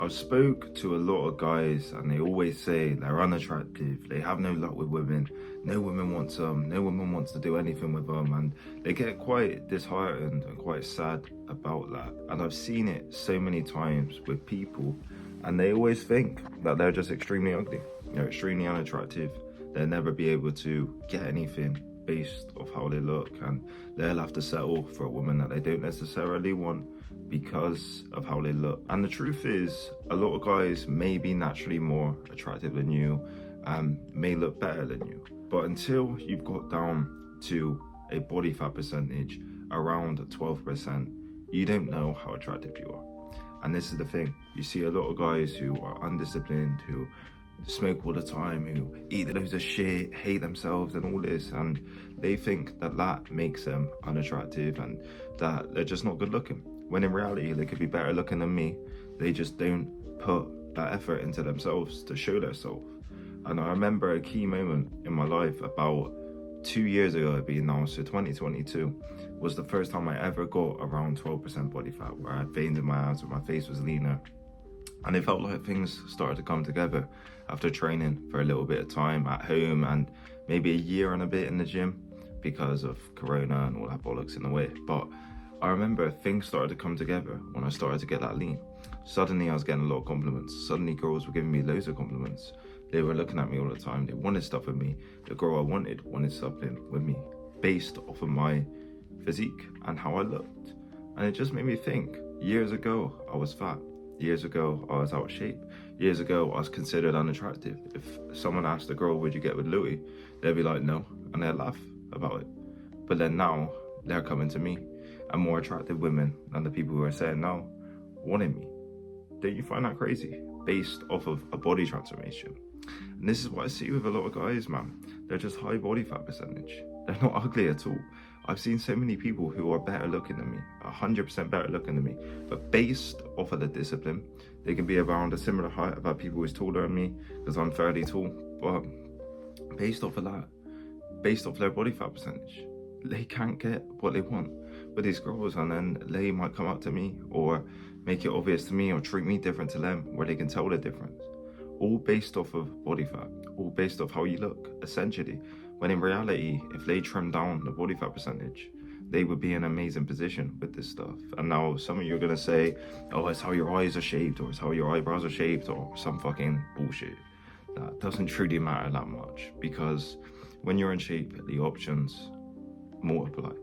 I've spoke to a lot of guys and they always say they're unattractive, they have no luck with women, no woman wants them, no woman wants to do anything with them, and they get quite disheartened and quite sad about that. And I've seen it so many times with people, and they always think that they're just extremely ugly, they're extremely unattractive, they'll never be able to get anything based off how they look, and they'll have to settle for a woman that they don't necessarily want because of how they look. And the truth is, a lot of guys may be naturally more attractive than you and may look better than you, but until you've got down to a body fat percentage around 12%, you don't know how attractive you are. And this is the thing, you see a lot of guys who are undisciplined, who smoke all the time, who eat loads of shit, hate themselves and all this, and they think that that makes them unattractive and that they're just not good looking, when in reality they could be better looking than me. They just don't put that effort into themselves to show themselves. And I remember a key moment in my life about 2 years ago, it being now, so 2022 was the first time I ever got around 12% body fat, where I had veins in my abs and my face was leaner. And it felt like things started to come together after training for a little bit of time at home and maybe a year and a bit in the gym because of Corona and all that bollocks in the way. But I remember things started to come together when I started to get that lean. Suddenly I was getting a lot of compliments. Suddenly girls were giving me loads of compliments. They were looking at me all the time. They wanted stuff with me. The girl I wanted something with me based off of my physique and how I looked. And it just made me think, years ago I was fat. Years ago, I was out of shape. Years ago, I was considered unattractive. If someone asked a girl, would you get with Louis? They'd be like, no, and they'd laugh about it. But then now, they're coming to me, and more attractive women than the people who are saying no, wanting me. Don't you find that crazy? Based off of a body transformation. And this is what I see with a lot of guys, man. They're just high body fat percentage. They're not ugly at all. I've seen so many people who are better looking than me, 100% better looking than me, but based off of the discipline, they can be around a similar height. I've had people who's taller than me because I'm fairly tall, but based off of that, based off their body fat percentage, they can't get what they want with these girls, and then they might come up to me or make it obvious to me or treat me different to them where they can tell the difference. All based off of body fat, all based off how you look, essentially. When in reality, if they trim down the body fat percentage, they would be in an amazing position with this stuff. And now some of you are gonna say, oh, it's how your eyes are shaped, or it's how your eyebrows are shaped, or some fucking bullshit. That doesn't truly matter that much, because when you're in shape, the options multiply.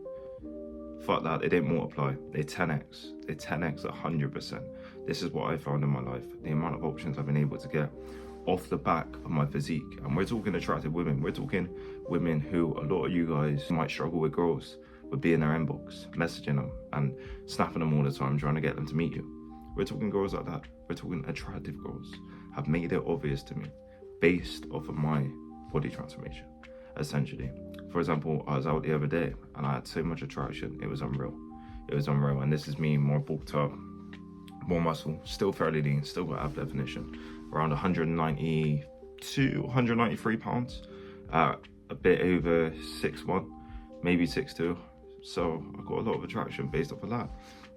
Fuck that, they didn't multiply, they 10x. They 10x 100%. This is what I found in my life, the amount of options I've been able to get off the back of my physique. And we're talking attractive women. We're talking women who a lot of you guys might struggle with, girls would be in their inbox, messaging them and snapping them all the time, trying to get them to meet you. We're talking girls like that. We're talking attractive girls have made it obvious to me based off of my body transformation, essentially. For example, I was out the other day and I had so much attraction, it was unreal. It was unreal. And this is me more bulked up, more muscle, still fairly lean, still got ab definition, around 192, 193 pounds, a bit over 6'1", maybe 6'2". So I've got a lot of attraction based off of that.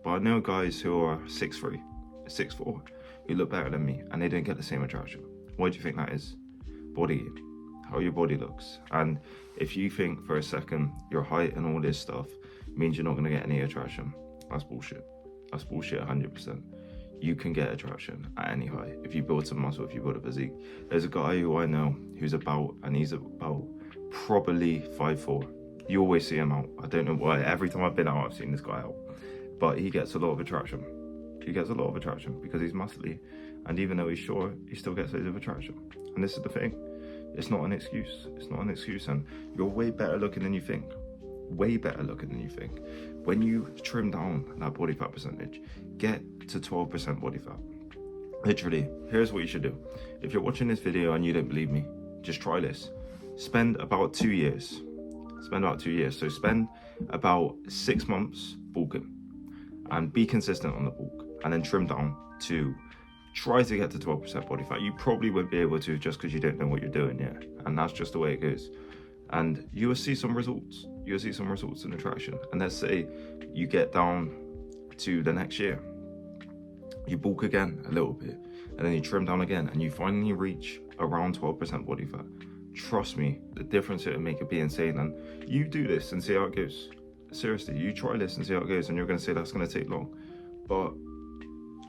But I know guys who are 6'3", 6'4", who look better than me and they don't get the same attraction. Why do you think that is? Body, how your body looks. And if you think for a second your height and all this stuff means you're not gonna get any attraction, that's bullshit. That's bullshit 100%. You can get attraction at any height if you build some muscle, if you build a physique. There's a guy who I know who's he's about probably 5'4". You always see him out. I don't know why. Every time I've been out, I've seen this guy out. But he gets a lot of attraction. He gets a lot of attraction because he's muscly. And even though he's short, he still gets loads of attraction. And this is the thing. It's not an excuse. It's not an excuse. And you're way better looking than you think. Way better looking than you think. When you trim down that body fat percentage, get to 12% body fat. Literally, here's what you should do. If you're watching this video and you don't believe me, just try this. Spend about 2 years. So spend about 6 months bulking and be consistent on the bulk, and then trim down to try to get to 12% body fat. You probably won't be able to just because you don't know what you're doing yet. And that's just the way it goes. And you will see some results. You'll see some results in attraction. And let's say you get down to the next year. You bulk again a little bit. and then you trim down again, and you finally reach around 12% body fat. Trust me, the difference it will make it be insane. And you do this and see how it goes. Seriously, you try this and see how it goes, and you're going to say that's going to take long, but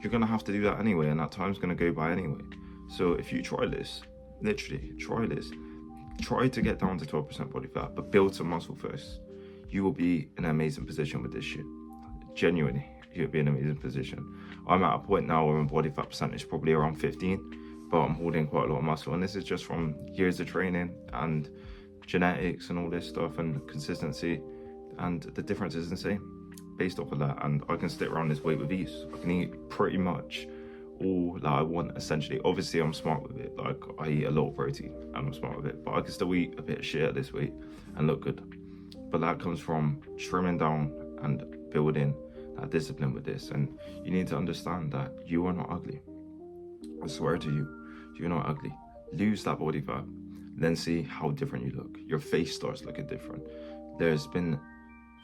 you're going to have to do that anyway, and that time's going to go by anyway. So if you try this, literally try this, try to get down to 12% body fat, but build some muscle first, you will be in an amazing position with this shit. Genuinely, you'll be in an amazing position. I'm at a point now where my body fat percentage is probably around 15, but I'm holding quite a lot of muscle, and this is just from years of training and genetics and all this stuff and consistency, and the difference is insane based off of that. And I can stick around this weight with ease. I can eat pretty much all that I want, essentially. Obviously I'm smart with it, like I eat a lot of protein and I'm smart with it, but I can still eat a bit of shit at this weight and look good. But that comes from trimming down and building that discipline with this. And you need to understand that you are not ugly. I swear to you, you're not ugly. Lose that body fat, then see how different you look. Your face starts looking different. There's been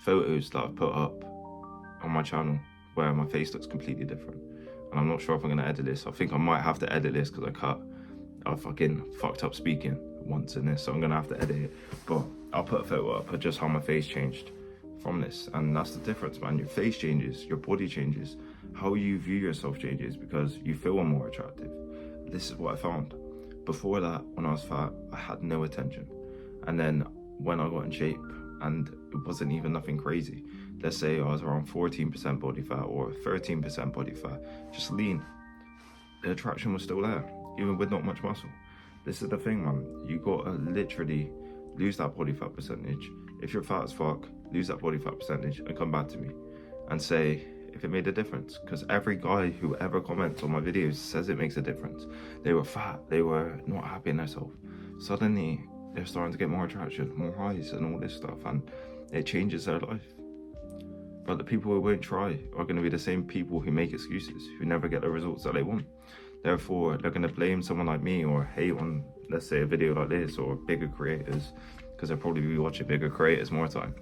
photos that I've put up on my channel where my face looks completely different, and I'm not sure if I'm gonna edit this. I think I might have to edit this because I fucking fucked up speaking once in this, so I'm gonna have to edit it. But I'll put a photo up of just how my face changed from this, and that's the difference, man. Your face changes, your body changes, how you view yourself changes because you feel more attractive. This is what I found. Before that, when I was fat, I had no attention, and then when I got in shape, and it wasn't even nothing crazy. Let's say I was around 14% body fat or 13% body fat, just lean. The attraction was still there, even with not much muscle. This is the thing, man. You gotta literally lose that body fat percentage. If you're fat as fuck, lose that body fat percentage and come back to me and say if it made a difference. Because every guy who ever comments on my videos says it makes a difference. They were fat, they were not happy in themselves. Suddenly, they're starting to get more attraction, more eyes and all this stuff, and it changes their life. But the people who won't try are going to be the same people who make excuses, who never get the results that they want. Therefore, they're going to blame someone like me or hate on, let's say, a video like this or bigger creators, because they'll probably be watching bigger creators more time.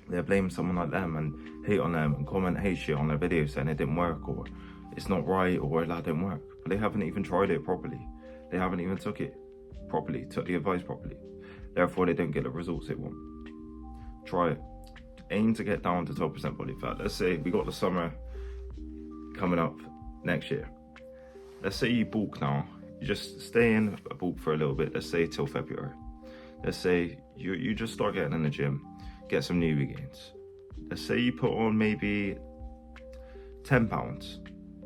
They'll blame someone like them and hate on them and comment hate shit on their videos saying it didn't work or it's not right or that didn't work. But they haven't even tried it properly. They haven't even took it properly, took the advice properly. Therefore, they don't get the results they want. Try it. Aim to get down to 12% body fat. Let's say we got the summer coming up next year. Let's say you bulk now. You just stay in a bulk for a little bit. Let's say till February. Let's say you just start getting in the gym, get some newbie gains. Let's say you put on maybe 10 pounds,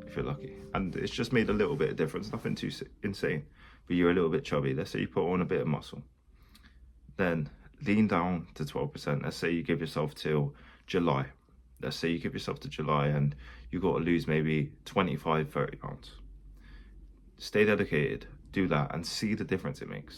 if you're lucky. And it's just made a little bit of difference, nothing too insane. But you're a little bit chubby. Let's say you put on a bit of muscle. Then lean down to 12%. Let's say you give yourself till July. Let's say you give yourself to July and you got to lose maybe 25, 30 pounds. Stay dedicated, do that and see the difference it makes.